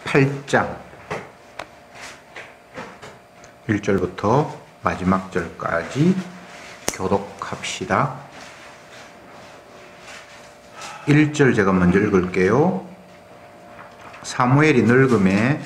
8장 1절부터 마지막 절까지 교독합시다. 1절 제가 먼저 읽을게요. 사무엘이 늙음에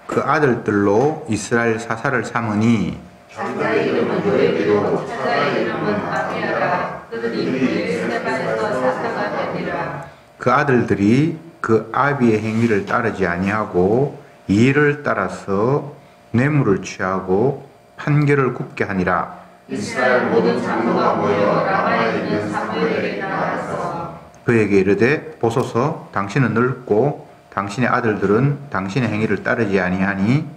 그 아들들로 이스라엘 사사를 삼으니 장자의 이름은 요레비요 차자의 이름은 아비야라. 그들이 베르세바에서 사사가 되니라. 그 아들들이 그 아비의 행위를 따르지 아니하고 이 일을 따라서 뇌물을 취하고 판결을 굽게 하니라. 이스라엘 모든 장로가 모여 라마에 있는 사무엘에게 나아가서 그에게 이르되 보소서 당신은 늙고 당신의 아들들은 당신의 행위를 따르지 아니하니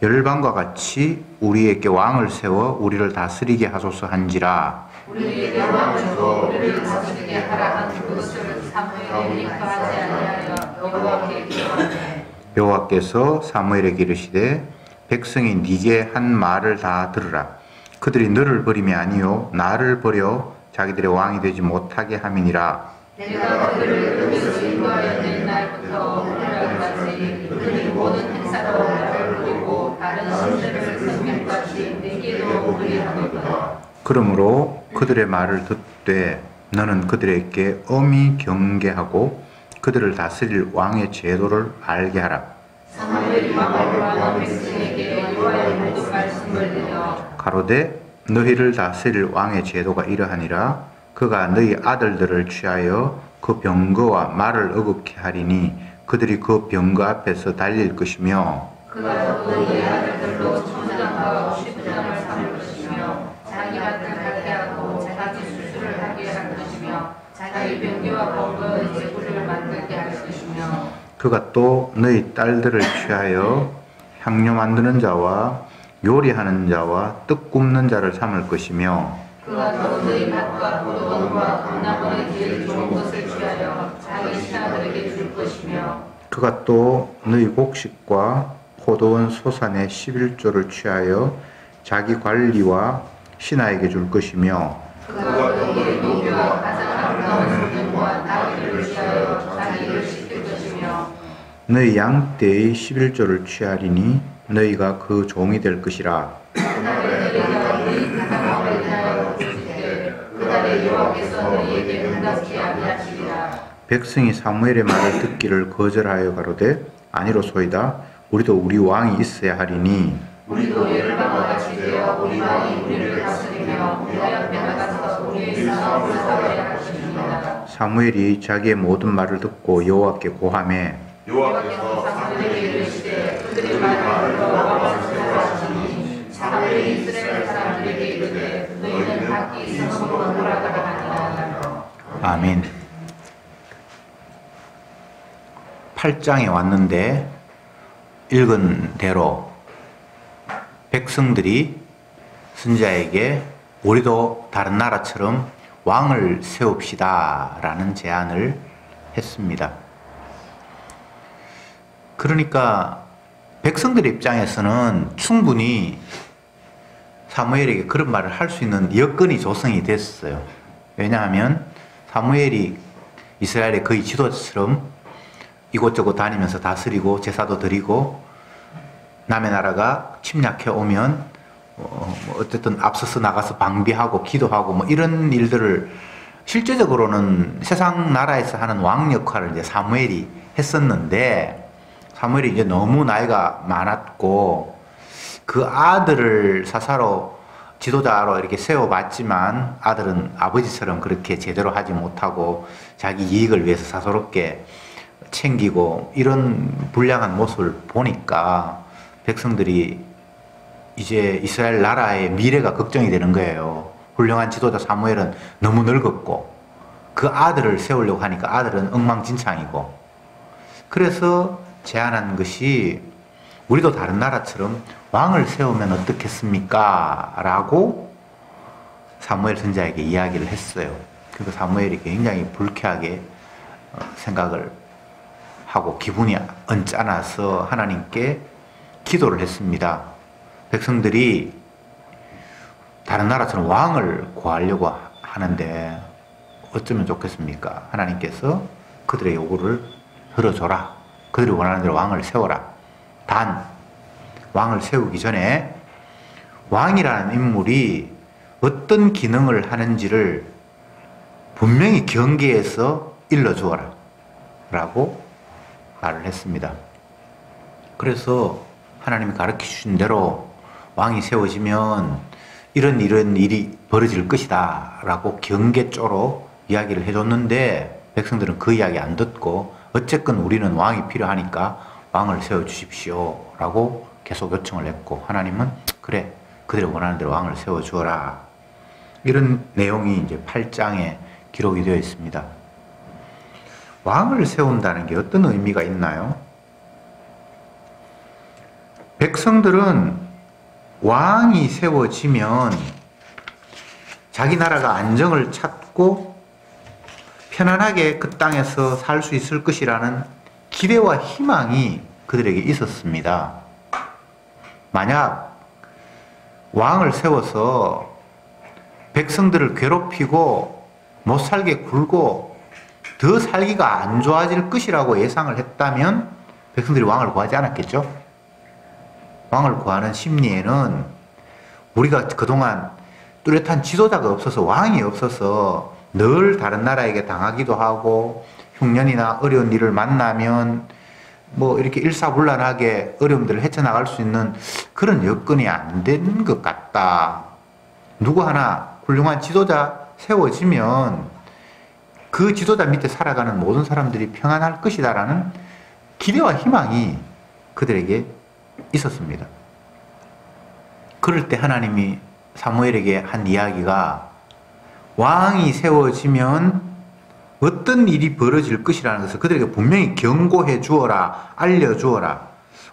열방과 같이 우리에게 왕을 세워 우리를 다스리게 하소서 한지라. 우리에게 왕을 줘 우리를 다스리게 하라 한 그것을 사무엘이 입하지 아니하여 여호와께 기도하네. 여호와께서 사무엘에게 이르시되 백성이 네게 한 말을 다 들으라. 그들이 너를 버림이 아니요 나를 버려 자기들의 왕이 되지 못하게 함이니라. 내가 그들을 여기서 인도하여 낸 날부터 오늘날까지 그들이 모든 행사로 나를 버리고 다른 신들을 섬긴 것이 내게도 그리하도다. 그러므로 그들의 말을 듣되 너는 그들에게 엄히 경계하고 그들을 다스릴 왕의 제도를 알게 하라. 사무엘이 왕을 백성에게 여호와의 모든 말씀을 들려 가로되 너희를 다스릴 왕의 제도가 이러하니라. 그가 너희 아들들을 취하여 그 병거와 말을 어긋게 하리니 그들이 그 병거 앞에서 달릴 것이며 그가 또 너희 아들들로 천부장과 오십부장을 삼을 것이며 자기 밭을 하게 하고 자기 수술을 하게 할 것이며 자기 병기와 번거의 제구를 만들게 할 것이며 그가 또 너희 딸들을 취하여 향료 만드는 자와 요리하는 자와 떡 굽는 자를 삼을 것이며 그가 또 너희 밭과 포도원과 감나무의 제일 좋은 것을 취하여 자기 신하들에게 줄 것이며 그가 또 너희 곡식과 포도원 소산의 11조를 취하여 자기 관리와 신하에게 줄 것이며 그가 또 너희 노교와 가장 아름다운 소년과 나귀를 취하여 자기를 시킬 것이며 너희 양떼의 11조를 취하리니 너희가 그 종이 될 것이라. 그날에 너희가 너희 가장왕을 대하여 주시되 그날에 여호와께서 너희에게 응답지 아니하시리라. 백성이 사무엘의 말을 듣기를 거절하여 가로되 아니로소이다. 우리도 우리 왕이 있어야 하리니 우리도 열방과 같이 되어 우리 왕이 우리를 다스리며 우리 앞에 나가서 우리의 싸움을 싸워야 할 것입니다. 사무엘이 자기의 모든 말을 듣고 여호와께 고하매 여호와께서 사무엘에게 이르시되 그들의 말을 들어 왕을 세워하시니 사무엘이 이스라엘 사람들에게 이르되 너희는 각기 성읍으로 돌아가라 하니라. 아멘. 8장에 왔는데 읽은 대로 백성들이 선지자에게 우리도 다른 나라처럼 왕을 세웁시다 라는 제안을 했습니다. 그러니까 백성들 입장에서는 충분히 사무엘에게 그런 말을 할 수 있는 여건이 조성이 됐어요. 왜냐하면 사무엘이 이스라엘의 거의 지도자처럼 이곳저곳 다니면서 다스리고 제사도 드리고 남의 나라가 침략해 오면 어쨌든 앞서서 나가서 방비하고 기도하고 뭐 이런 일들을 실제적으로는 세상 나라에서 하는 왕 역할을 이제 사무엘이 했었는데 사무엘이 이제 너무 나이가 많았고 그 아들을 사사로 지도자로 이렇게 세워봤지만 아들은 아버지처럼 그렇게 제대로 하지 못하고 자기 이익을 위해서 사소롭게 챙기고 이런 불량한 모습을 보니까 백성들이 이제 이스라엘 나라의 미래가 걱정이 되는 거예요. 훌륭한 지도자 사무엘은 너무 늙었고 그 아들을 세우려고 하니까 아들은 엉망진창이고 그래서 제안한 것이 우리도 다른 나라처럼 왕을 세우면 어떻겠습니까? 라고 사무엘 선지자에게 이야기를 했어요. 그래서 사무엘이 굉장히 불쾌하게 생각을 하고 기분이 언짢아서 하나님께 기도를 했습니다. 백성들이 다른 나라처럼 왕을 구하려고 하는데 어쩌면 좋겠습니까? 하나님께서 그들의 요구를 들어줘라. 그들이 원하는 대로 왕을 세워라. 단, 왕을 세우기 전에 왕이라는 인물이 어떤 기능을 하는지를 분명히 경계에서 일러주어라 라고 말을 했습니다. 그래서 하나님이 가르쳐 주신 대로 왕이 세워지면 이런 일이 벌어질 것이다 라고 경계조로 이야기를 해줬는데 백성들은 그 이야기 안 듣고 어쨌건 우리는 왕이 필요하니까 왕을 세워주십시오 라고 계속 요청을 했고, 하나님은 그래, 그들이 원하는 대로 왕을 세워주어라. 이런 내용이 이제 8장에 기록이 되어 있습니다. 왕을 세운다는 게 어떤 의미가 있나요? 백성들은 왕이 세워지면 자기 나라가 안정을 찾고 편안하게 그 땅에서 살 수 있을 것이라는 기대와 희망이 그들에게 있었습니다. 만약 왕을 세워서 백성들을 괴롭히고 못 살게 굴고 더 살기가 안 좋아질 것이라고 예상을 했다면 백성들이 왕을 구하지 않았겠죠? 왕을 구하는 심리에는 우리가 그동안 뚜렷한 지도자가 없어서, 왕이 없어서 늘 다른 나라에게 당하기도 하고 흉년이나 어려운 일을 만나면 뭐 이렇게 일사불란하게 어려움들을 헤쳐나갈 수 있는 그런 여건이 안 된 것 같다. 누구 하나 훌륭한 지도자 세워지면 그 지도자 밑에 살아가는 모든 사람들이 평안할 것이다라는 기대와 희망이 그들에게 있었습니다. 그럴 때 하나님이 사무엘에게 한 이야기가 왕이 세워지면 어떤 일이 벌어질 것이라는 것을 그들에게 분명히 경고해 주어라, 알려 주어라.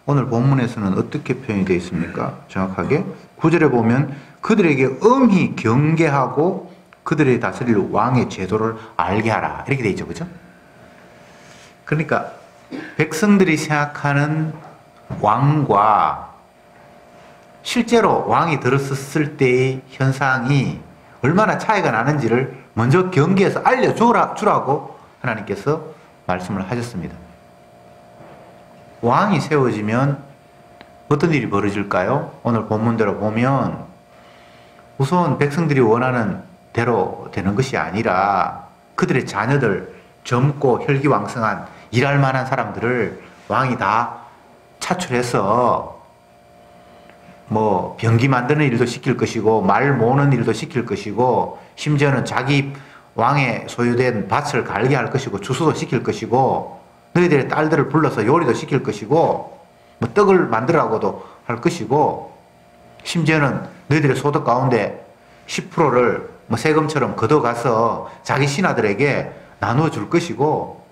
오늘 본문에서는 어떻게 표현이 되어 있습니까? 정확하게 9절에 보면 그들에게 엄히 경계하고 그들의 다스릴 왕의 제도를 알게 하라, 이렇게 되어 있죠. 그죠? 그러니까 백성들이 생각하는 왕과 실제로 왕이 들었을 때의 현상이 얼마나 차이가 나는지를 먼저 경계해서 알려주라고 하나님께서 말씀을 하셨습니다. 왕이 세워지면 어떤 일이 벌어질까요? 오늘 본문대로 보면 우선 백성들이 원하는 대로 되는 것이 아니라 그들의 자녀들, 젊고 혈기왕성한 일할 만한 사람들을 왕이 다 차출해서 뭐 병기 만드는 일도 시킬 것이고 말 모으는 일도 시킬 것이고 심지어는 자기 왕의 소유된 밭을 갈게 할 것이고 추수도 시킬 것이고 너희들의 딸들을 불러서 요리도 시킬 것이고 뭐 떡을 만들라고도 할 것이고 심지어는 너희들의 소득 가운데 10%를 뭐 세금처럼 걷어가서 자기 신하들에게 나누어 줄 것이고,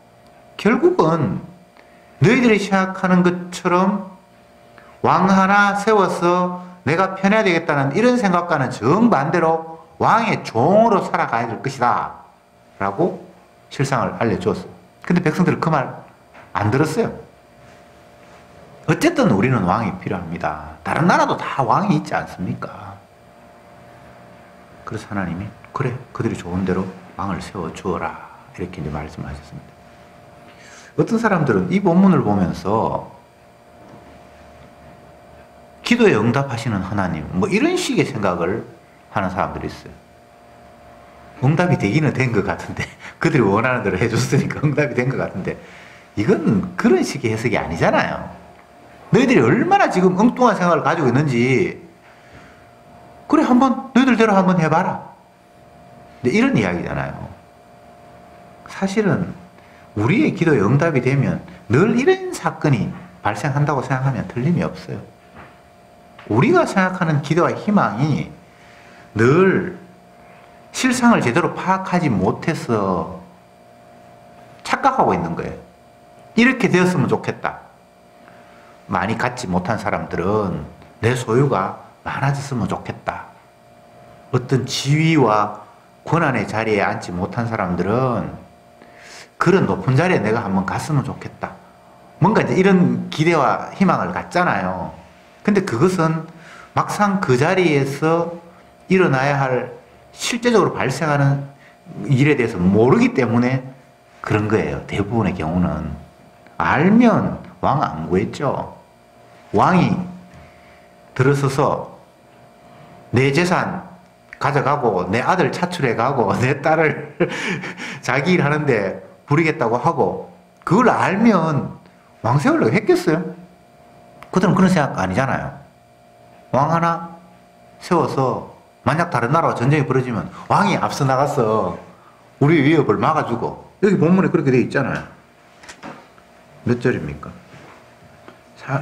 결국은 너희들이 생각하는 것처럼 왕 하나 세워서 내가 편해야 되겠다는 이런 생각과는 정반대로 왕의 종으로 살아가야 될 것이다 라고 실상을 알려주었어요. 근데 백성들은 그 말 안 들었어요. 어쨌든 우리는 왕이 필요합니다. 다른 나라도 다 왕이 있지 않습니까? 그래서 하나님이 그래, 그들이 좋은 대로 왕을 세워주어라, 이렇게 이제 말씀하셨습니다. 어떤 사람들은 이 본문을 보면서 기도에 응답하시는 하나님, 뭐 이런 식의 생각을 하는 사람들이 있어요. 응답이 되기는 된 것 같은데, 그들이 원하는 대로 해줬으니까 응답이 된 것 같은데, 이건 그런 식의 해석이 아니잖아요. 너희들이 얼마나 지금 엉뚱한 생각을 가지고 있는지, 그래, 한번 너희들대로 한번 해봐라. 근데 이런 이야기잖아요. 사실은 우리의 기도에 응답이 되면 늘 이런 사건이 발생한다고 생각하면 틀림이 없어요. 우리가 생각하는 기도와 희망이 늘 실상을 제대로 파악하지 못해서 착각하고 있는 거예요. 이렇게 되었으면 좋겠다. 많이 갖지 못한 사람들은 내 소유가 많아졌으면 좋겠다. 어떤 지위와 권한의 자리에 앉지 못한 사람들은 그런 높은 자리에 내가 한번 갔으면 좋겠다. 뭔가 이제 이런 기대와 희망을 갖잖아요. 근데 그것은 막상 그 자리에서 일어나야 할 실제적으로 발생하는 일에 대해서 모르기 때문에 그런 거예요. 대부분의 경우는. 알면 왕 안 구했죠. 왕이 들어서서 내 재산 가져가고 내 아들 차출해가고 내 딸을 자기 일 하는데 부리겠다고 하고 그걸 알면 왕 세우려고 했겠어요? 그들은 그런 생각 아니잖아요. 왕 하나 세워서 만약 다른 나라와 전쟁이 벌어지면 왕이 앞서 나가서 우리 위협을 막아주고 여기 본문에 그렇게 되어 있잖아요. 몇 절입니까?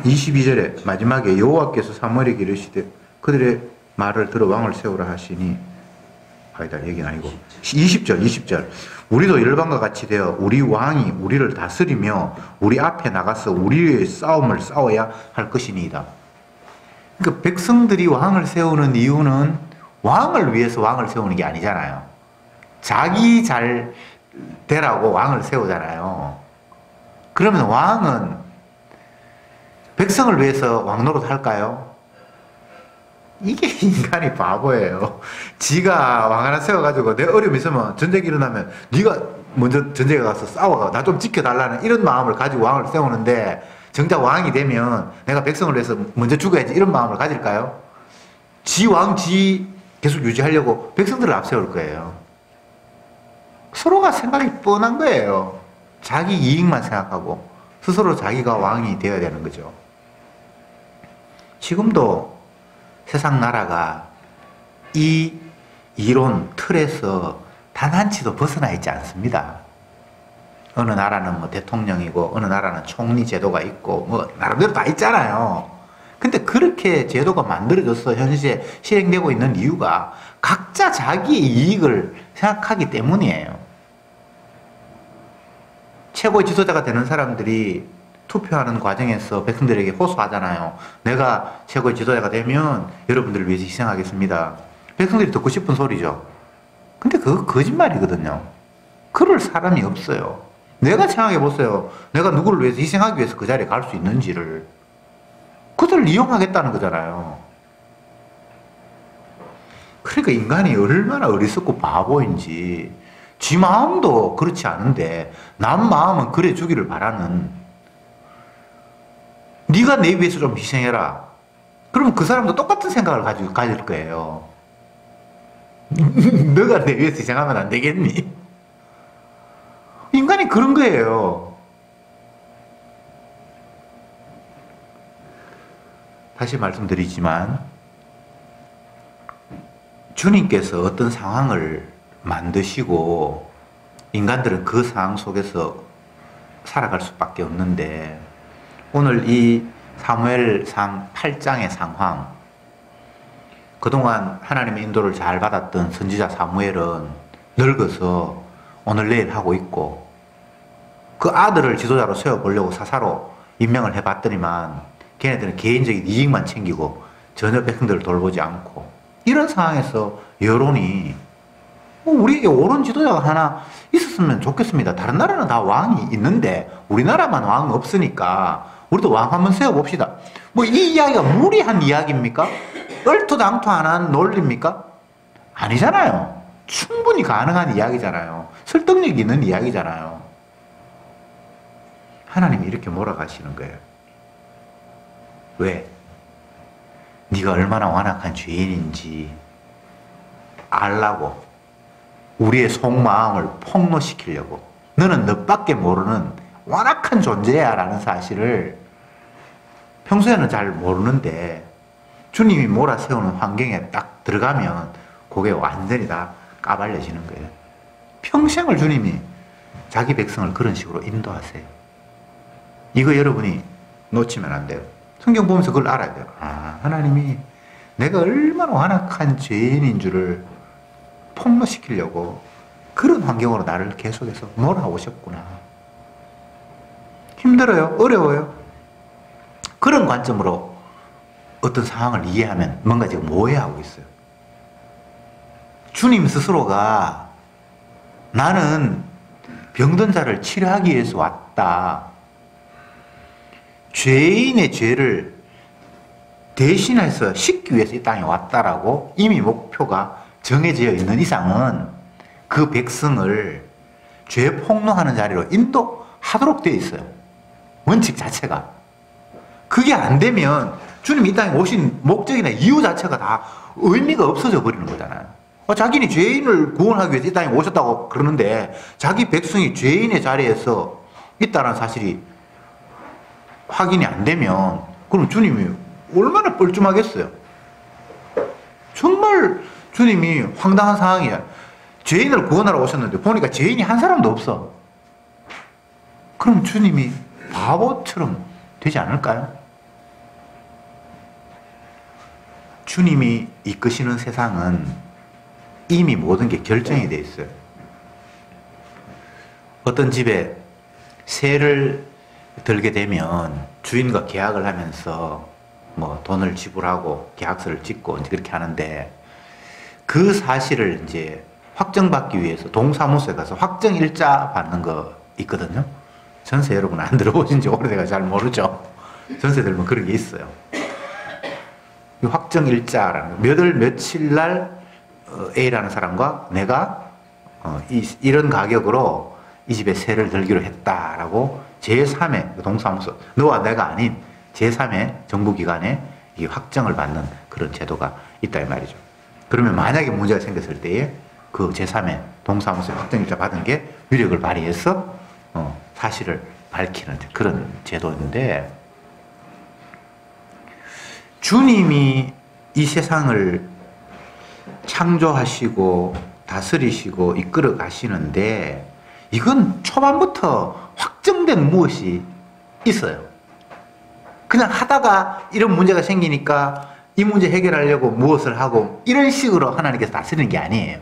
22절에 마지막에 여호와께서 사무엘에게 이르시되 그들의 말을 들어 왕을 세우라 하시니 아니다 여긴 아니고 20절 우리도 열방과 같이 되어 우리 왕이 우리를 다스리며 우리 앞에 나가서 우리의 싸움을 싸워야 할 것이니이다. 그러니까 백성들이 왕을 세우는 이유는 왕을 위해서 왕을 세우는 게 아니잖아요. 자기 잘 되라고 왕을 세우잖아요. 그러면 왕은 백성을 위해서 왕 노릇 할까요? 이게 인간이 바보예요. 지가 왕 하나 세워가지고 내 어려움 있으면 전쟁이 일어나면 네가 먼저 전쟁에 가서 싸워가 나 좀 지켜달라는 이런 마음을 가지고 왕을 세우는데 정작 왕이 되면 내가 백성을 위해서 먼저 죽어야지 이런 마음을 가질까요? 지 계속 유지하려고 백성들을 앞세울 거예요. 서로가 생각이 뻔한 거예요. 자기 이익만 생각하고 스스로 자기가 왕이 되어야 되는 거죠. 지금도 세상 나라가 이 이론 틀에서 단 한 치도 벗어나 있지 않습니다. 어느 나라는 뭐 대통령이고 어느 나라는 총리 제도가 있고 뭐 나름대로 다 있잖아요. 근데 그렇게 제도가 만들어져서 현재 실행되고 있는 이유가 각자 자기의 이익을 생각하기 때문이에요. 최고의 지도자가 되는 사람들이 투표하는 과정에서 백성들에게 호소하잖아요. 내가 최고의 지도자가 되면 여러분들을 위해서 희생하겠습니다. 백성들이 듣고 싶은 소리죠. 근데 그거 거짓말이거든요. 그럴 사람이 없어요. 내가 생각해 보세요. 내가 누구를 위해서 희생하기 위해서 그 자리에 갈 수 있는지를. 그들을 이용하겠다는 거잖아요. 그러니까 인간이 얼마나 어리석고 바보인지 지 마음도 그렇지 않은데 남 마음은 그래 주기를 바라는 네가 내 위해서 좀 희생해라. 그러면 그 사람도 똑같은 생각을 가질 거예요. 너가 내 위해서 희생하면 안 되겠니? 인간이 그런 거예요. 다시 말씀드리지만 주님께서 어떤 상황을 만드시고 인간들은 그 상황 속에서 살아갈 수밖에 없는데 오늘 이 사무엘상 8장의 상황, 그동안 하나님의 인도를 잘 받았던 선지자 사무엘은 늙어서 오늘 내일 하고 있고 그 아들을 지도자로 세워보려고 사사로 임명을 해봤더니만 걔네들은 개인적인 이익만 챙기고 전혀 백성들을 돌보지 않고 이런 상황에서 여론이 우리에게 옳은 지도자가 하나 있었으면 좋겠습니다. 다른 나라는 다 왕이 있는데 우리나라만 왕 없으니까 우리도 왕 한번 세워봅시다. 뭐 이 이야기가 무리한 이야기입니까? 얼토당토안한 논리입니까? 아니잖아요. 충분히 가능한 이야기잖아요. 설득력 있는 이야기잖아요. 하나님이 이렇게 몰아가시는 거예요. 왜? 네가 얼마나 완악한 죄인인지 알라고 우리의 속마음을 폭로시키려고 너는 너밖에 모르는 완악한 존재야 라는 사실을 평소에는 잘 모르는데 주님이 몰아세우는 환경에 딱 들어가면 그게 완전히 다 까발려지는 거예요. 평생을 주님이 자기 백성을 그런 식으로 인도하세요. 이거 여러분이 놓치면 안 돼요. 성경 보면서 그걸 알아야 돼요. 아, 하나님이 내가 얼마나 완악한 죄인인 줄을 폭로시키려고 그런 환경으로 나를 계속해서 몰아오셨구나. 힘들어요? 어려워요? 그런 관점으로 어떤 상황을 이해하면 뭔가 지금 오해하고 있어요. 주님 스스로가 나는 병든 자를 치료하기 위해서 왔다. 죄인의 죄를 대신해서 씻기 위해서 이 땅에 왔다라고 이미 목표가 정해져 있는 이상은 그 백성을 죄 폭로하는 자리로 인도하도록 되어 있어요. 원칙 자체가. 그게 안 되면 주님이 이 땅에 오신 목적이나 이유 자체가 다 의미가 없어져 버리는 거잖아요. 자기는 죄인을 구원하기 위해서 이 땅에 오셨다고 그러는데 자기 백성이 죄인의 자리에서 있다는 사실이 확인이 안 되면 그럼 주님이 얼마나 뻘쭘하겠어요. 정말 주님이 황당한 상황이야. 죄인을 구원하러 오셨는데 보니까 죄인이 한 사람도 없어. 그럼 주님이 바보처럼 되지 않을까요? 주님이 이끄시는 세상은 이미 모든 게 결정이 되어 있어요. 어떤 집에 세를 들게 되면 주인과 계약을 하면서 뭐 돈을 지불하고 계약서를 찍고 이제 그렇게 하는데 그 사실을 이제 확정받기 위해서 동사무소에 가서 확정일자 받는 거 있거든요. 전세 여러분 안 들어보신 지 오래돼서 잘 모르죠. 전세 들면 그런 게 있어요. 확정일자라는 거. 몇 월 며칠 날 A라는 사람과 내가 이런 가격으로 이 집에 세를 들기로 했다라고 제3의 동사무소, 너와 내가 아닌 제3의 정부기관에 이 확정을 받는 그런 제도가 있다 이 말이죠. 그러면 만약에 문제가 생겼을 때에 그 제3의 동사무소에 확정일자 받은 게 위력을 발휘해서 사실을 밝히는 그런 제도인데, 주님이 이 세상을 창조하시고 다스리시고 이끌어 가시는데 이건 초반부터 확정된 무엇이 있어요. 그냥 하다가 이런 문제가 생기니까 이 문제 해결하려고 무엇을 하고 이런 식으로 하나님께서 다스리는 게 아니에요.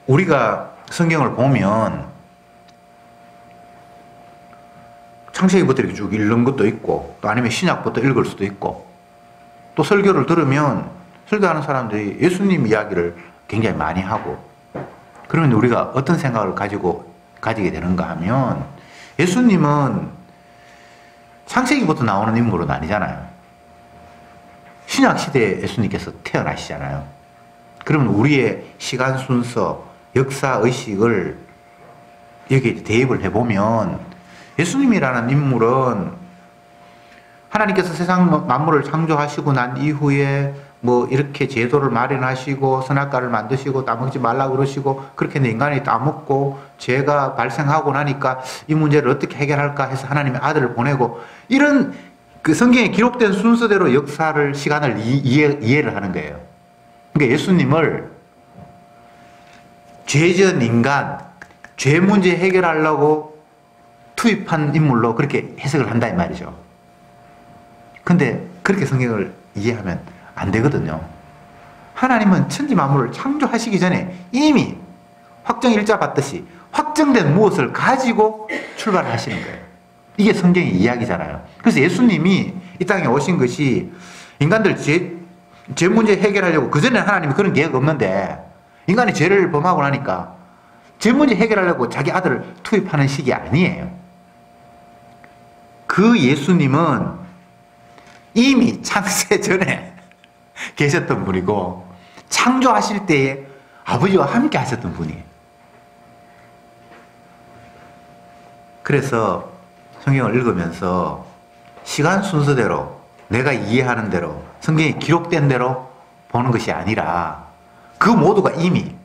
우리가 성경을 보면 창세기부터 이렇게 쭉 읽는 것도 있고 또 아니면 신약부터 읽을 수도 있고 또 설교를 들으면 설교하는 사람들이 예수님 이야기를 굉장히 많이 하고, 그러면 우리가 어떤 생각을 가지게 되는가 하면 예수님은 창세기부터 나오는 인물은 아니잖아요. 신약시대에 예수님께서 태어나시잖아요. 그러면 우리의 시간 순서, 역사의식을 여기에 대입을 해보면 예수님이라는 인물은 하나님께서 세상 만물을 창조하시고 난 이후에 뭐 이렇게 제도를 마련하시고 선악과를 만드시고 따먹지 말라고 그러시고 그렇게 인간이 따먹고 죄가 발생하고 나니까 이 문제를 어떻게 해결할까 해서 하나님의 아들을 보내고, 이런 그 성경에 기록된 순서대로 역사를, 시간을 이해를 하는 거예요. 그러니까 예수님을 죄전 인간, 죄 문제 해결하려고 투입한 인물로 그렇게 해석을 한다 이 말이죠. 근데 그렇게 성경을 이해하면 안 되거든요. 하나님은 천지 만물을 창조하시기 전에 이미 확정일자 받듯이 확정된 무엇을 가지고 출발하시는 거예요. 이게 성경의 이야기잖아요. 그래서 예수님이 이 땅에 오신 것이 인간들 죄 문제 해결하려고, 그전에 하나님이 그런 계획 없는데 인간이 죄를 범하고 나니까 죄 문제 해결하려고 자기 아들을 투입하는 식이 아니에요. 그 예수님은 이미 창세 전에 계셨던 분이고 창조하실 때에 아버지와 함께 하셨던 분이에요. 그래서 성경을 읽으면서 시간 순서대로 내가 이해하는 대로 성경에 기록된 대로 보는 것이 아니라 그 모두가 이미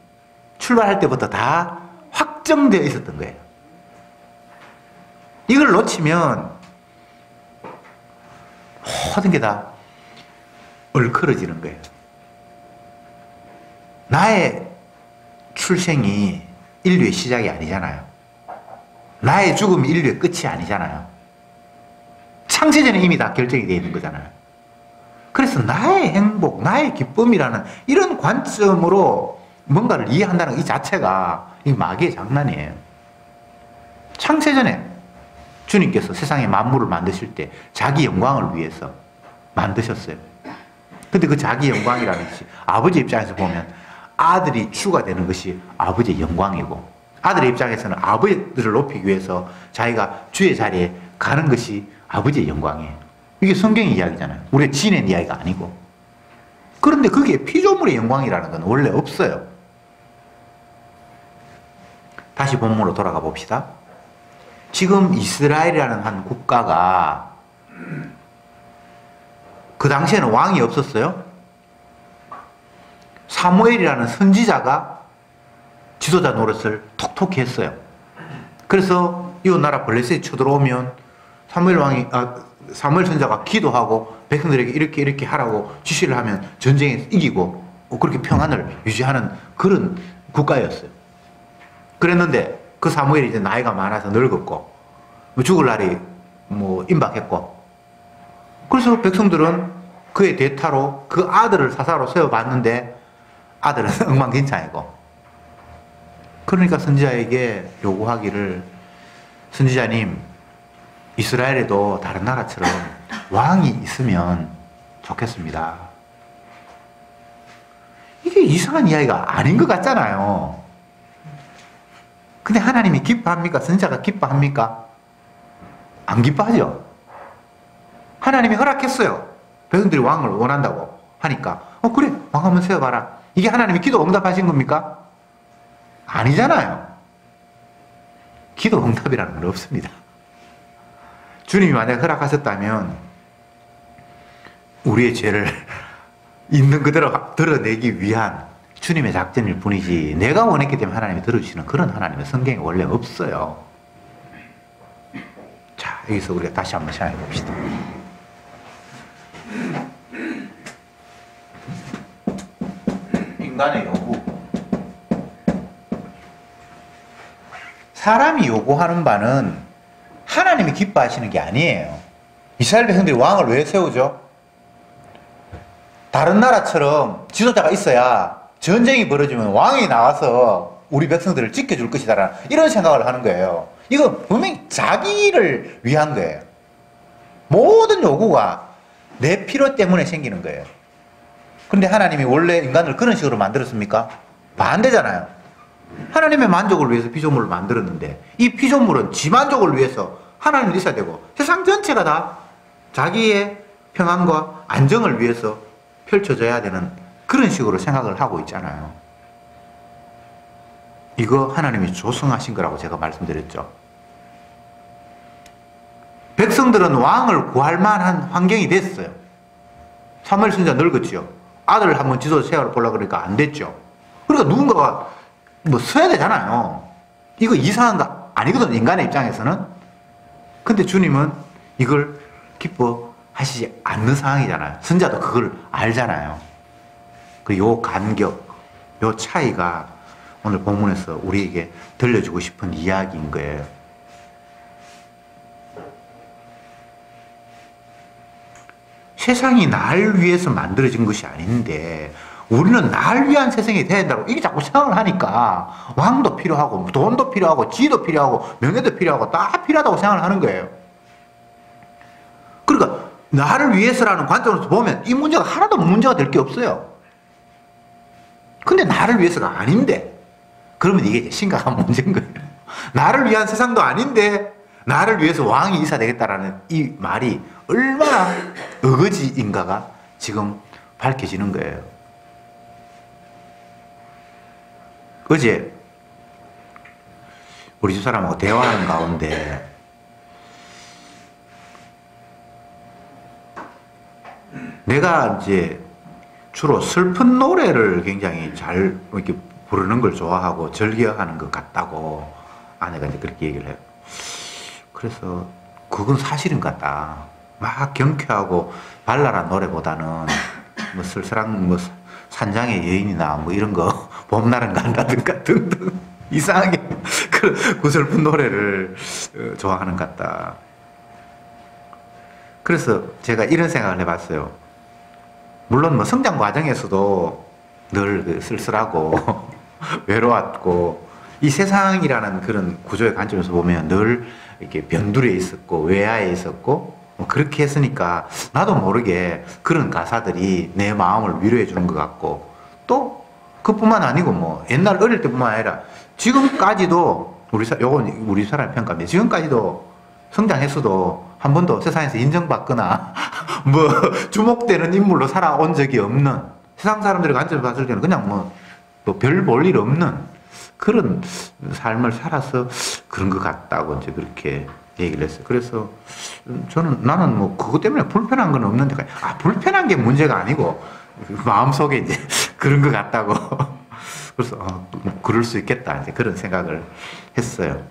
출발할 때부터 다 확정되어 있었던 거예요. 이걸 놓치면 모든 게 다 얼클어지는 거예요. 나의 출생이 인류의 시작이 아니잖아요. 나의 죽음이 인류의 끝이 아니잖아요. 창세전에 이미 다 결정이 되어 있는 거잖아요. 그래서 나의 행복, 나의 기쁨이라는 이런 관점으로 뭔가를 이해한다는 이 자체가 이 마귀의 장난이에요. 창세전에 주님께서 세상의 만물을 만드실 때 자기 영광을 위해서 만드셨어요. 근데 그 자기 영광이라는 것이 아버지 입장에서 보면 아들이 주가 되는 것이 아버지의 영광이고, 아들의 입장에서는 아버지를 높이기 위해서 자기가 주의 자리에 가는 것이 아버지의 영광이에요. 이게 성경의 이야기잖아요. 우리가 지낸 이야기가 아니고. 그런데 그게 피조물의 영광이라는 건 원래 없어요. 다시 본문으로 돌아가 봅시다. 지금 이스라엘이라는 한 국가가 그 당시에는 왕이 없었어요. 사무엘이라는 선지자가 지도자 노릇을 톡톡히 했어요. 그래서 이웃 나라 블레셋이 쳐들어오면 사무엘 선지자가 기도하고 백성들에게 이렇게 하라고 지시를 하면 전쟁에 이기고 그렇게 평안을 유지하는 그런 국가였어요. 그랬는데 그 사무엘이 이제 나이가 많아서 늙었고 죽을 날이 임박했고, 그래서 백성들은 그의 대타로 그 아들을 사사로 세워봤는데 아들은 엉망진창이고, 그러니까 선지자에게 요구하기를, 선지자님, 이스라엘에도 다른 나라처럼 왕이 있으면 좋겠습니다. 이게 이상한 이야기가 아닌 것 같잖아요. 근데 하나님이 기뻐합니까? 선지자가 기뻐합니까? 안 기뻐하죠. 하나님이 허락했어요. 백성들이 왕을 원한다고 하니까 그래, 왕 한번 세워봐라. 이게 하나님이 기도 응답하신 겁니까? 아니잖아요. 기도 응답이라는 건 없습니다. 주님이 만약 허락하셨다면 우리의 죄를 있는 그대로 드러내기 위한 주님의 작전일 뿐이지, 내가 원했기 때문에 하나님이 들어주시는 그런 하나님의 성경에 원래 없어요. 자, 여기서 우리가 다시 한번 생각해 봅시다. 인간의 요구. 사람이 요구하는 바는 하나님이 기뻐하시는 게 아니에요. 이스라엘 백성들이 왕을 왜 세우죠? 다른 나라처럼 지도자가 있어야 전쟁이 벌어지면 왕이 나와서 우리 백성들을 지켜줄 것이다라는 이런 생각을 하는 거예요. 이거 분명히 자기를 위한 거예요. 모든 요구가 내 필요 때문에 생기는 거예요. 그런데 하나님이 원래 인간을 그런 식으로 만들었습니까? 반대잖아요. 하나님의 만족을 위해서 피조물을 만들었는데 이 피조물은 지 만족을 위해서 하나님이 있어야 되고 세상 전체가 다 자기의 평안과 안정을 위해서 펼쳐져야 되는 그런 식으로 생각을 하고 있잖아요. 이거 하나님이 조성하신 거라고 제가 말씀드렸죠. 백성들은 왕을 구할 만한 환경이 됐어요. 사무엘 선지자 늙었죠. 아들을 한번 지도자 세워 보려고 그러니까 안 됐죠. 그러니까 누군가가 써야 되잖아요. 이거 이상한 거 아니거든, 인간의 입장에서는. 근데 주님은 이걸 기뻐하시지 않는 상황이잖아요. 선자도 그걸 알잖아요. 요 간격, 요 차이가 오늘 본문에서 우리에게 들려주고 싶은 이야기인 거예요. 세상이 날 위해서 만들어진 것이 아닌데 우리는 날 위한 세상이 돼야 된다고 이게 자꾸 생각을 하니까 왕도 필요하고 돈도 필요하고 지도 필요하고 명예도 필요하고 다 필요하다고 생각을 하는 거예요. 그러니까 나를 위해서라는 관점으로서 보면 이 문제가 하나도 문제가 될 게 없어요. 근데 나를 위해서가 아닌데 그러면 이게 이제 심각한 문제인 거예요. 나를 위한 세상도 아닌데 나를 위해서 왕이 있어야 되겠다라는 이 말이 얼마나 어거지인가가 지금 밝혀지는 거예요. 어제 우리 집사람하고 대화하는 가운데 내가 이제 주로 슬픈 노래를 굉장히 잘 이렇게 부르는 걸 좋아하고 즐겨하는 것 같다고 아내가 이제 그렇게 얘기를 해요. 그래서 그건 사실인 것 같다. 막 경쾌하고 발랄한 노래보다는 쓸쓸한 산장의 여인이나 이런 거 봄날은 간다든가 등등 이상하게 그 슬픈 노래를 좋아하는 것 같다. 그래서 제가 이런 생각을 해봤어요. 물론 성장 과정에서도 늘 쓸쓸하고 외로웠고 이 세상이라는 그런 구조의 관점에서 보면 늘 이렇게 변두리에 있었고 외야에 있었고 그렇게 했으니까 나도 모르게 그런 가사들이 내 마음을 위로해 주는 것 같고, 또 그뿐만 아니고 옛날 어릴 때뿐만 아니라 지금까지도 요건 우리 사람의 평가인데 지금까지도 성장했어도 한 번도 세상에서 인정받거나 주목되는 인물로 살아온 적이 없는, 세상 사람들의 관점에서 봤을 때는 그냥 별 볼 일 없는 그런 삶을 살아서 그런 것 같다고 이제 그렇게 얘기를 했어요. 그래서 나는 뭐 그것 때문에 불편한 건 없는데, 불편한 게 문제가 아니고 마음속에 이제 그런 것 같다고. 그래서 뭐 그럴 수 있겠다 이제 그런 생각을 했어요.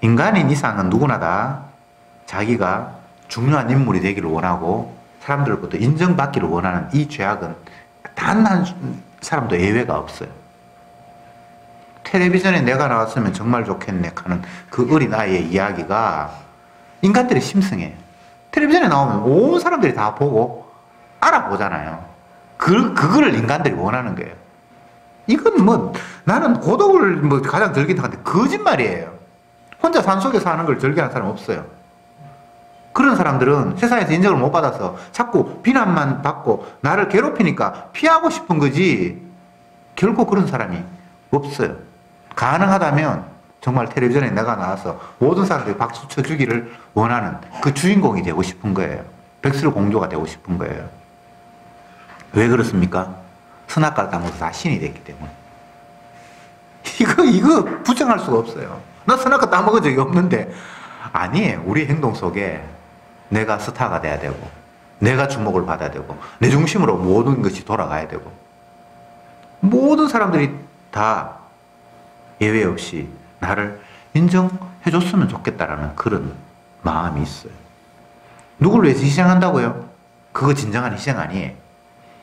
인간인 이상은 누구나 다 자기가 중요한 인물이 되기를 원하고 사람들로부터 인정받기를 원하는 이 죄악은 단 한 사람도 예외가 없어요. 텔레비전에 내가 나왔으면 정말 좋겠네 하는 그 어린아이의 이야기가 인간들의 심성이에요. 텔레비전에 나오면 온 사람들이 다 보고 알아보잖아요. 그걸 인간들이 원하는 거예요. 이건 뭐 나는 고독을 뭐 가장 즐긴다는데 거짓말이에요. 혼자 산속에 사는 걸 즐기는 사람 없어요. 그런 사람들은 세상에서 인정을 못 받아서 자꾸 비난만 받고 나를 괴롭히니까 피하고 싶은 거지 결코 그런 사람이 없어요. 가능하다면 정말 텔레비전에 내가 나와서 모든 사람들이 박수 쳐주기를 원하는 그 주인공이 되고 싶은 거예요. 백설공주가 되고 싶은 거예요. 왜 그렇습니까? 선악과를 따먹어서 다 신이 됐기 때문에. 이거 부정할 수가 없어요. 나 선악과 따먹은 적이 없는데. 아니에요. 우리 행동 속에 내가 스타가 돼야 되고 내가 주목을 받아야 되고 내 중심으로 모든 것이 돌아가야 되고 모든 사람들이 다 예외 없이 나를 인정해 줬으면 좋겠다라는 그런 마음이 있어요. 누구를 위해서 희생한다고요? 그거 진정한 희생 아니에요.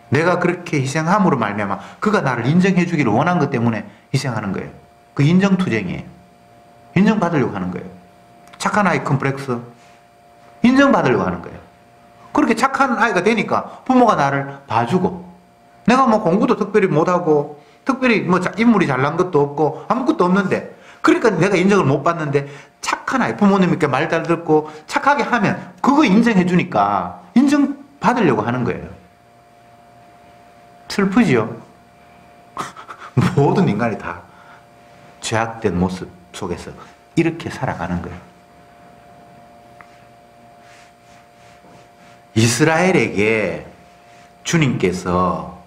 내가 그렇게 희생함으로 말미암아 그가 나를 인정해 주기를 원한 것 때문에 희생하는 거예요. 그 인정투쟁이에요. 인정받으려고 하는 거예요. 착한 아이 컴플렉스. 인정받으려고 하는 거예요. 그렇게 착한 아이가 되니까 부모가 나를 봐주고 내가 뭐 공부도 특별히 못하고 특별히 뭐 인물이 잘난 것도 없고 아무것도 없는데 그러니까 내가 인정을 못 받는데 착한 아이 부모님께 말 잘 듣고 착하게 하면 그거 인정해 주니까 인정받으려고 하는 거예요. 슬프지요? 모든 인간이 다 죄악된 모습 속에서 이렇게 살아가는 거예요. 이스라엘에게 주님께서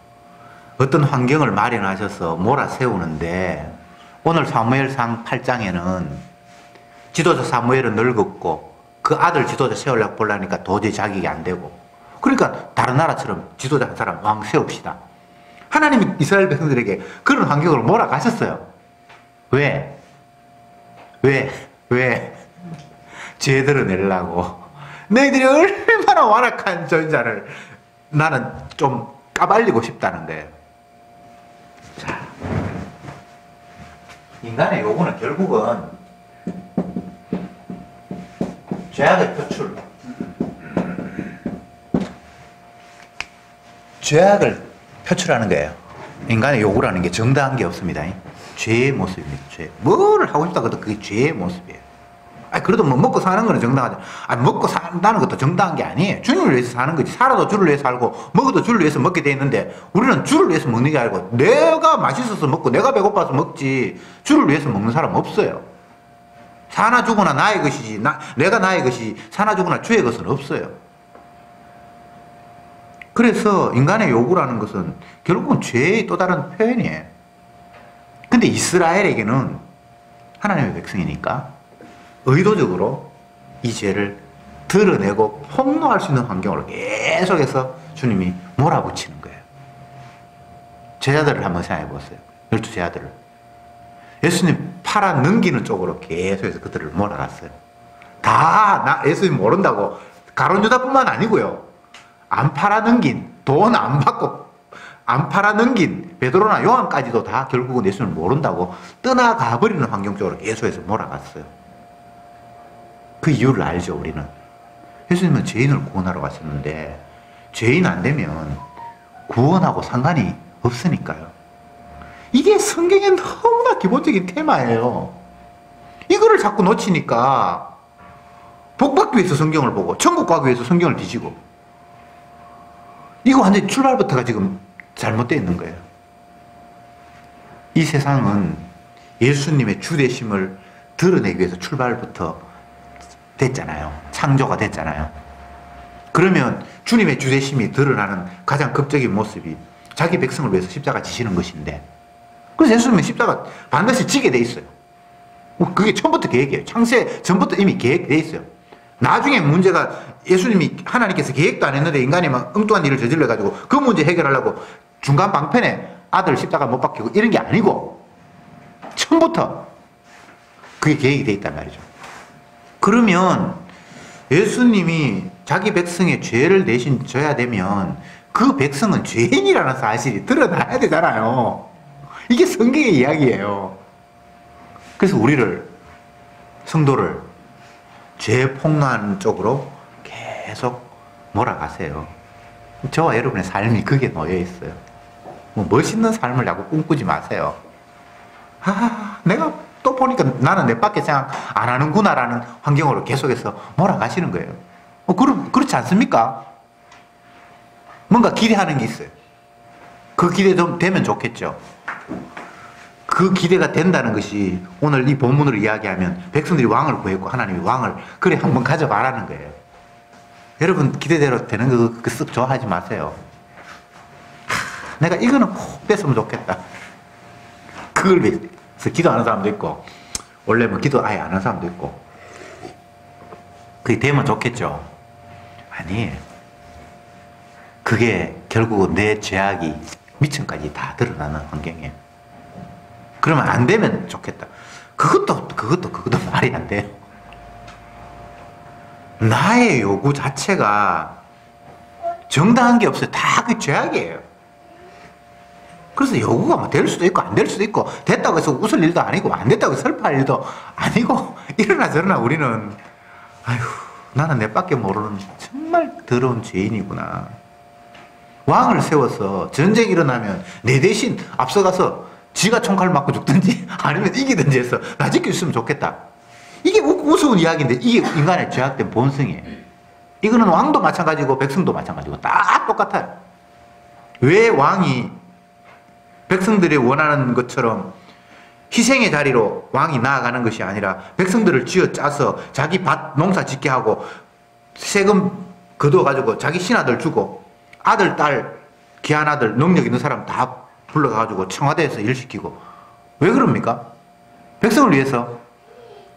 어떤 환경을 마련하셔서 몰아세우는데 오늘 사무엘상 8장에는 지도자 사무엘은 늙었고 그 아들 지도자 세우려고 보려니까 도저히 자격이 안 되고 그러니까 다른 나라처럼 지도자 한 사람 왕 세웁시다. 하나님이 이스라엘 백성들에게 그런 환경을 몰아가셨어요. 왜? 죄 드러내려고. 너희들이 얼마나 완악한 전자를 나는 좀 까발리고 싶다는 거예요. 자, 인간의 요구는 결국은 죄악의 표출. 죄악을 표출하는 거예요. 인간의 요구라는 게 정당한 게 없습니다. 죄의 모습입니다. 죄. 뭘 하고 싶다 그래도 그게 죄의 모습이에요. 그래도 뭐 먹고 사는 거는 정당하죠. 먹고 산다는 것도 정당한 게 아니에요. 주님을 위해서 사는 거지. 살아도 주를 위해서 살고 먹어도 주를 위해서 먹게 돼 있는데 우리는 주를 위해서 먹는 게 아니고 내가 맛있어서 먹고 내가 배고파서 먹지 주를 위해서 먹는 사람 없어요. 사나 죽으나 나의 것이지 내가 나의 것이 사나 죽으나 주의 것은 없어요. 그래서 인간의 요구라는 것은 결국은 죄의 또 다른 표현이에요. 근데 이스라엘에게는 하나님의 백성이니까 의도적으로 이 죄를 드러내고 폭로할 수 있는 환경으로 계속해서 주님이 몰아붙이는 거예요. 제자들을 한번 생각해 보세요. 12 제자들을. 예수님 팔아 넘기는 쪽으로 계속해서 그들을 몰아갔어요. 다 예수님 모른다고 가룟 유다뿐만 아니고요. 안 팔아 넘긴, 돈 안 받고 안 팔아 넘긴 베드로나 요한까지도 다 결국은 예수님을 모른다고 떠나가 버리는 환경 쪽으로 계속해서 몰아갔어요. 그 이유를 알죠, 우리는. 예수님은 죄인을 구원하러 가셨는데 죄인 안 되면 구원하고 상관이 없으니까요. 이게 성경의 너무나 기본적인 테마예요. 이거를 자꾸 놓치니까 복받기 위해서 성경을 보고 천국 가기 위해서 성경을 뒤지고 이거 완전히 출발부터가 지금 잘못되어 있는 거예요. 이 세상은 예수님의 주되심을 드러내기 위해서 출발부터 됐잖아요. 창조가 됐잖아요. 그러면 주님의 주되심이 드러나는 가장 극적인 모습이 자기 백성을 위해서 십자가 지시는 것인데 그래서 예수님은 십자가 반드시 지게 돼 있어요. 그게 처음부터 계획이에요. 창세 전부터 이미 계획돼 있어요. 나중에 문제가 예수님이 하나님께서 계획도 안 했는데 인간이 막 엉뚱한 일을 저질러가지고 그 문제 해결하려고 중간 방편에 아들 십자가 못 박히고 이런 게 아니고 처음부터 그게 계획이 돼 있단 말이죠. 그러면 예수님이 자기 백성의 죄를 대신 져야 되면 그 백성은 죄인이라는 사실이 드러나야 되잖아요. 이게 성경의 이야기예요. 그래서 우리를, 성도를 죄 폭로하는 쪽으로 계속 몰아가세요. 저와 여러분의 삶이 그게 놓여 있어요. 뭐 멋있는 삶을 자꾸 꿈꾸지 마세요. 내가 또 보니까 나는 내 밖에 생각 안 하는구나라는 환경으로 계속해서 몰아가시는 거예요. 그렇지 않습니까? 뭔가 기대하는 게 있어요. 그 기대 좀 되면 좋겠죠. 그 기대가 된다는 것이 오늘 이 본문으로 이야기하면 백성들이 왕을 구했고 하나님이 왕을 그래 한번 가져봐라는 거예요. 여러분 기대대로 되는 거 쓱 좋아하지 마세요. 내가 이거는 꼭 됐으면 좋겠다. 그걸 위해서 기도하는 사람도 있고 원래 뭐 기도 아예 안 하는 사람도 있고 그게 되면 좋겠죠. 아니 그게 결국은 내 죄악이 미천까지 다 드러나는 환경이에요. 그러면 안 되면 좋겠다. 그것도 말이 안 돼요. 나의 요구 자체가 정당한 게 없어요. 다 그 죄악이에요. 그래서 요구가 뭐 될 수도 있고 안 될 수도 있고 됐다고 해서 웃을 일도 아니고 안 됐다고 해서 슬퍼할 일도 아니고 이러나 저러나 우리는 아휴 나는 내 밖에 모르는 정말 더러운 죄인이구나. 왕을 세워서 전쟁이 일어나면 내 대신 앞서가서 지가 총칼 맞고 죽든지 아니면 이기든지 해서 나 지킬 수 있으면 좋겠다. 이게 우스운 이야기인데 이게 인간의 죄악된 본성이에요. 이거는 왕도 마찬가지고 백성도 마찬가지고 다 똑같아요. 왜 왕이 백성들이 원하는 것처럼 희생의 자리로 왕이 나아가는 것이 아니라 백성들을 쥐어 짜서 자기 밭 농사 짓게 하고 세금 거둬가지고 자기 신하들 주고 아들, 딸, 귀한 아들, 능력 있는 사람 다 불러가지고 청와대에서 일 시키고 왜 그럽니까? 백성을 위해서.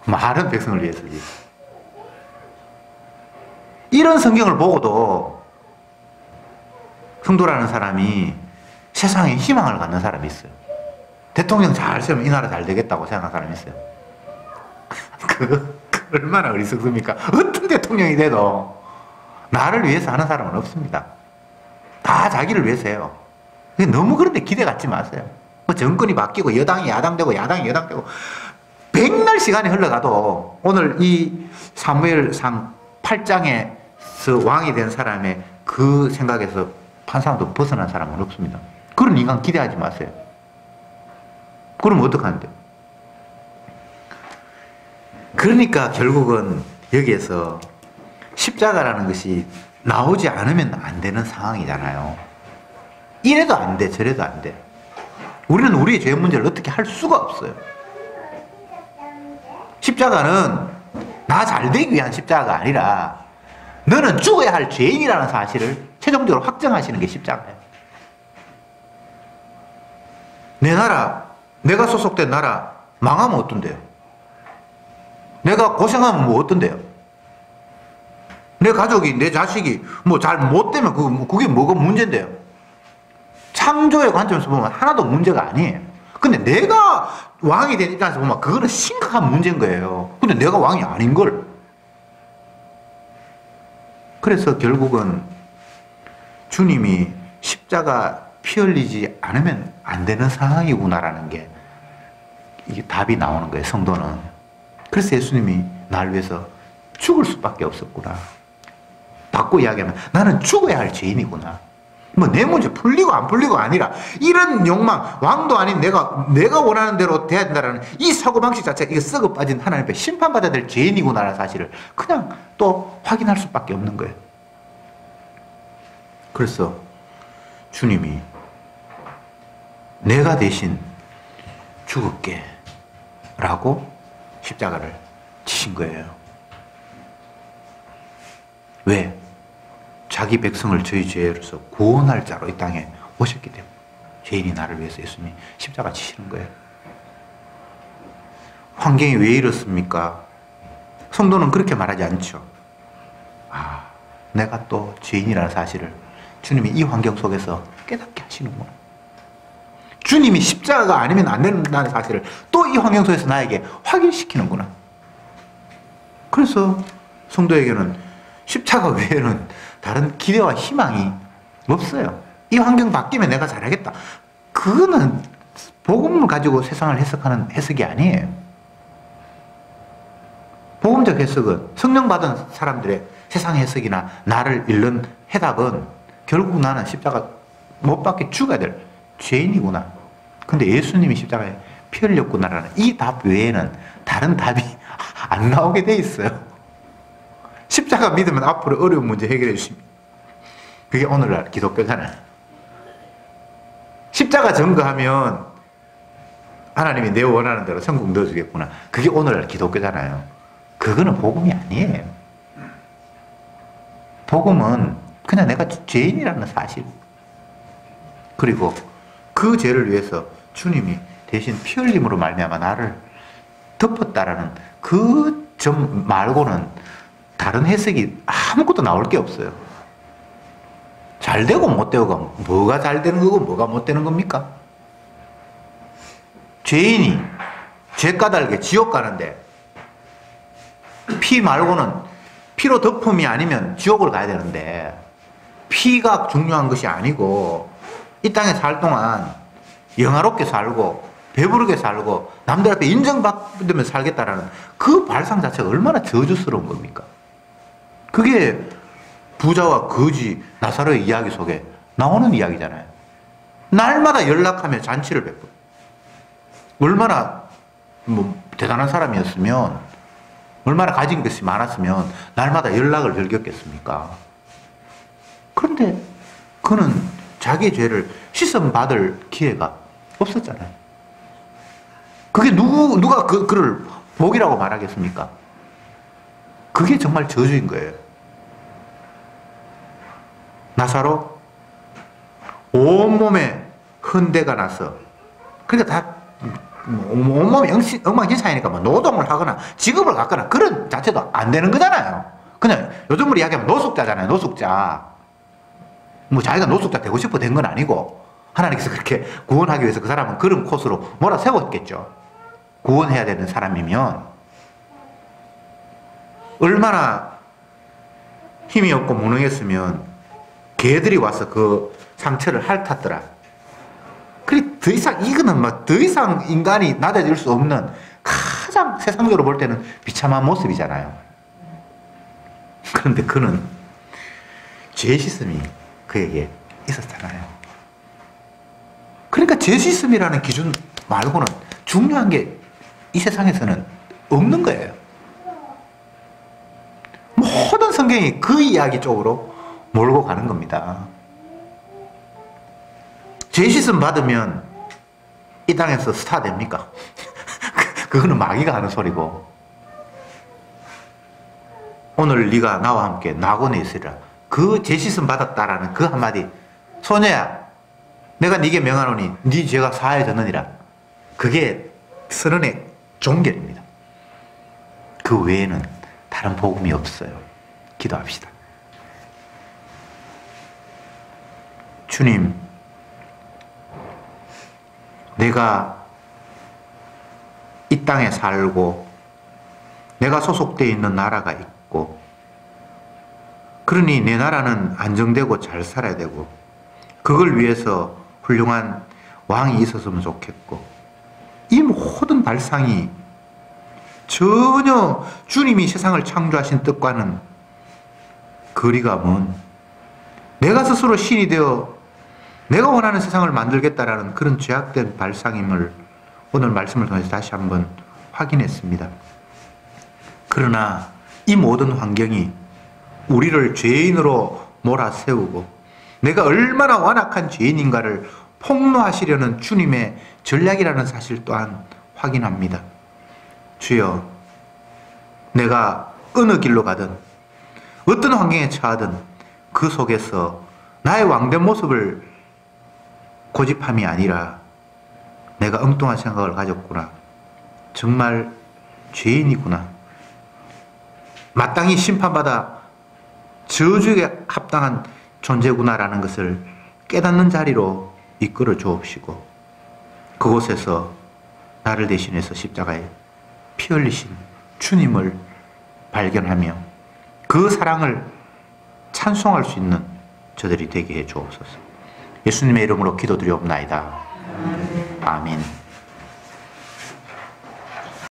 많은 백성을 위해서지. 이런 성경을 보고도 성도라는 사람이 세상에 희망을 갖는 사람이 있어요. 대통령 잘 세우면 이 나라 잘 되겠다고 생각하는 사람이 있어요. 그 얼마나 어리석습니까? 어떤 대통령이 돼도 나를 위해서 하는 사람은 없습니다. 다 자기를 위해서 해요. 너무 그런데 기대 갖지 마세요. 뭐 정권이 바뀌고 여당이 야당되고 야당이 여당되고 백날 시간이 흘러가도 오늘 이 사무엘상 8장에서 왕이 된 사람의 그 생각에서 한 사람도 벗어난 사람은 없습니다. 그런 인간 기대하지 마세요. 그러면 어떡하는데요? 그러니까 결국은 여기에서 십자가라는 것이 나오지 않으면 안 되는 상황이잖아요. 이래도 안 돼, 저래도 안 돼. 우리는 우리의 죄 문제를 어떻게 할 수가 없어요. 십자가는 나 잘 되기 위한 십자가가 아니라 너는 죽어야 할 죄인이라는 사실을 최종적으로 확정하시는 게 십자가예요. 내 나라, 내가 소속된 나라 망하면 어떤데요? 내가 고생하면 뭐 어떤데요? 내 가족이, 내 자식이 뭐 잘 못되면 그게 뭐가 문제인데요? 창조의 관점에서 보면 하나도 문제가 아니에요. 근데 내가 왕이 된 입장에서 보면 그거는 심각한 문제인 거예요. 근데 내가 왕이 아닌 걸. 그래서 결국은 주님이 십자가 피 흘리지 않으면 안 되는 상황이구나라는 게 이게 답이 나오는 거예요, 성도는. 그래서 예수님이 날 위해서 죽을 수밖에 없었구나. 바꿔 이야기하면 나는 죽어야 할 죄인이구나. 뭐 내 문제 풀리고 안 풀리고 아니라 이런 욕망, 왕도 아닌 내가 원하는 대로 돼야 된다는 이 사고방식 자체가 이게 썩어 빠진 하나님 앞에 심판받아야 될 죄인이구나라는 사실을 그냥 또 확인할 수밖에 없는 거예요. 그래서 주님이 내가 대신 죽을게 라고 십자가를 지신 거예요. 왜? 자기 백성을 저희 죄로서 구원할 자로 이 땅에 오셨기 때문에. 죄인이 나를 위해서 예수님이 십자가 지시는 거예요. 환경이 왜 이렇습니까? 성도는 그렇게 말하지 않죠. 아, 내가 또 죄인이라는 사실을 주님이 이 환경 속에서 깨닫게 하시는구나. 주님이 십자가가 아니면 안 된다는 사실을 또 이 환경 속에서 나에게 확인시키는구나. 그래서 성도에게는 십자가 외에는 다른 기대와 희망이 없어요. 이 환경 바뀌면 내가 잘하겠다. 그거는 복음을 가지고 세상을 해석하는 해석이 아니에요. 복음적 해석은 성령 받은 사람들의 세상 해석이나 나를 잃는 해답은 결국 나는 십자가 못 박혀 죽어야 될 죄인이구나. 근데 예수님이 십자가에 피 흘렸구나라는 이 답 외에는 다른 답이 안 나오게 돼 있어요. 십자가 믿으면 앞으로 어려운 문제 해결해 주십니다. 그게 오늘날 기독교잖아요. 십자가 증거하면 하나님이 내 원하는 대로 천국 넣어주겠구나. 그게 오늘날 기독교잖아요. 그거는 복음이 아니에요. 복음은 그냥 내가 죄인이라는 사실, 그리고 그 죄를 위해서 주님이 대신 피 흘림으로 말미암아 나를 덮었다라는 그 점 말고는 다른 해석이 아무것도 나올 게 없어요. 잘 되고 못 되고 뭐가 잘 되는 거고 뭐가 못 되는 겁니까? 죄인이 죄 까닭에 지옥 가는데 피 말고는 피로 덮음이 아니면 지옥을 가야 되는데 피가 중요한 것이 아니고 이 땅에 살 동안 영화롭게 살고 배부르게 살고 남들 앞에 인정받으며 살겠다라는 그 발상 자체가 얼마나 저주스러운 겁니까? 그게 부자와 거지 나사로의 이야기 속에 나오는 이야기잖아요. 날마다 연락하며 잔치를 베풀어. 얼마나 대단한 사람이었으면, 얼마나 가진 것이 많았으면 날마다 연락을 즐겼겠습니까? 그런데 그는 자기의 죄를 씻음받을 기회가 없었잖아요. 그게 누가 그를 복이라고 말하겠습니까? 그게 정말 저주인 거예요. 나사로 온몸에 흔대가 나서, 그러니까 다 온몸이 엉망진창이니까 뭐 노동을 하거나 직업을 갖거나 그런 자체도 안 되는 거잖아요. 그냥 요즘으로 이야기하면 노숙자잖아요. 노숙자. 뭐 자기가 노숙자 되고 싶어 된 건 아니고 하나님께서 그렇게 구원하기 위해서 그 사람은 그런 코스로 몰아세웠겠죠. 구원해야 되는 사람이면 얼마나 힘이 없고 무능했으면 개들이 와서 그 상처를 핥았더라. 그래 더 이상 이거는 막 더 이상 인간이 나대줄 수 없는 가장 세상적으로 볼 때는 비참한 모습이잖아요. 그런데 그는 죄 씻음이 그에게 있었잖아요. 그러니까 죄 씻음이라는 기준 말고는 중요한 게 이 세상에서는 없는 거예요. 모든 성경이 그 이야기 쪽으로 몰고 가는 겁니다. 죄 씻음 받으면 이 땅에서 스타 됩니까? 그거는 마귀가 하는 소리고, 오늘 네가 나와 함께 낙원에 있으리라. 그 죄 씻음 받았다라는 그 한마디, 소녀야 내가 네게 명하노니 네 죄가 사해졌느니라. 그게 선언의 종결입니다. 그 외에는 다른 복음이 없어요. 기도합시다. 주님, 내가 이 땅에 살고 내가 소속되어 있는 나라가 있고, 그러니 내 나라는 안정되고 잘 살아야 되고 그걸 위해서 훌륭한 왕이 있었으면 좋겠고, 이 모든 발상이 전혀 주님이 세상을 창조하신 뜻과는 거리가 먼, 내가 스스로 신이 되어 내가 원하는 세상을 만들겠다라는 그런 죄악된 발상임을 오늘 말씀을 통해서 다시 한번 확인했습니다. 그러나 이 모든 환경이 우리를 죄인으로 몰아세우고 내가 얼마나 완악한 죄인인가를 폭로하시려는 주님의 전략이라는 사실 또한 확인합니다. 주여, 내가 어느 길로 가든 어떤 환경에 처하든 그 속에서 나의 왕된 모습을 고집함이 아니라 내가 엉뚱한 생각을 가졌구나. 정말 죄인이구나. 마땅히 심판받아 저주에 합당한 존재구나라는 것을 깨닫는 자리로 이끌어 주옵시고 그곳에서 나를 대신해서 십자가에 피 흘리신 주님을 발견하며 그 사랑을 찬송할 수 있는 저들이 되게 해 주옵소서. 예수님의 이름으로 기도드리옵나이다. 아멘.